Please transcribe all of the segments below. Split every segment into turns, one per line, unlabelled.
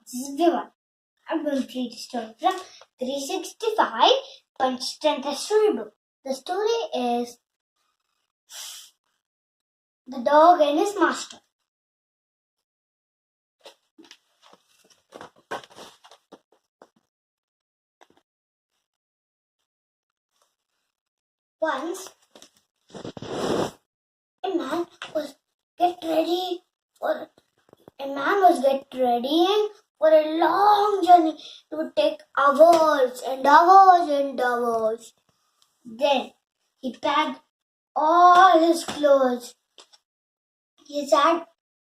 This is Vivaan. I'm going to read a story from 365 Panchatantra Story book. The story is The Dog and His Master. Once, a man was readying for a long journey. It would take hours and hours and hours. Then he packed all his clothes. He sat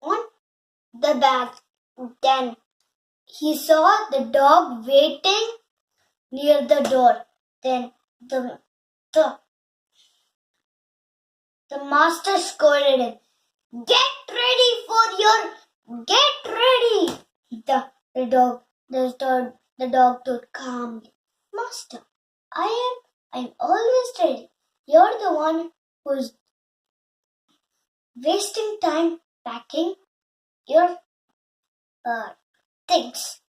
on the bag. Then he saw the dog waiting near the door. Then the master scolded him. Get ready! The dog told calmly, Master, I'm always ready. You're the one who's wasting time packing your things.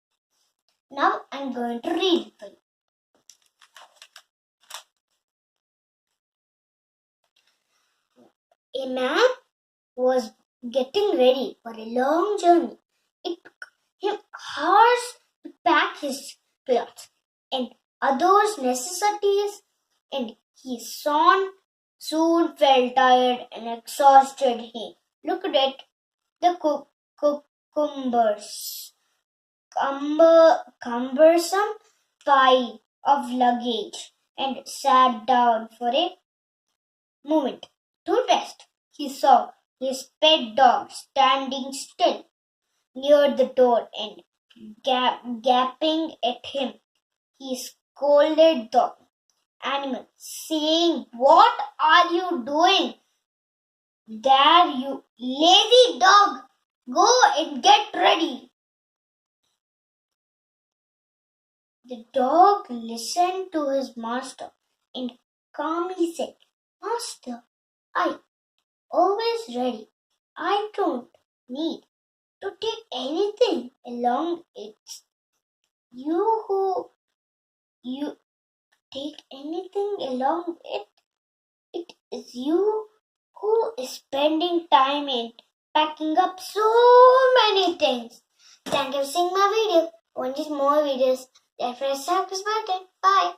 Now I'm going to read for you. A man was getting ready for a long journey. It took him hours to pack his clothes and others' necessities, and he soon felt tired and exhausted. He looked at the cumbersome pile of luggage and sat down for a moment to rest. He saw his pet dog standing still near the door and gaping at him. He scolded the animal, saying, What are you doing there, you lazy dog? Go and get ready. The dog listened to his master and calmly said, Master, I'm always ready. I don't need to take anything along. It's you take anything along it. It is you who is spending time in packing up so many things. Thank you for seeing my video. Want more videos? Then press the subscribe button. Bye.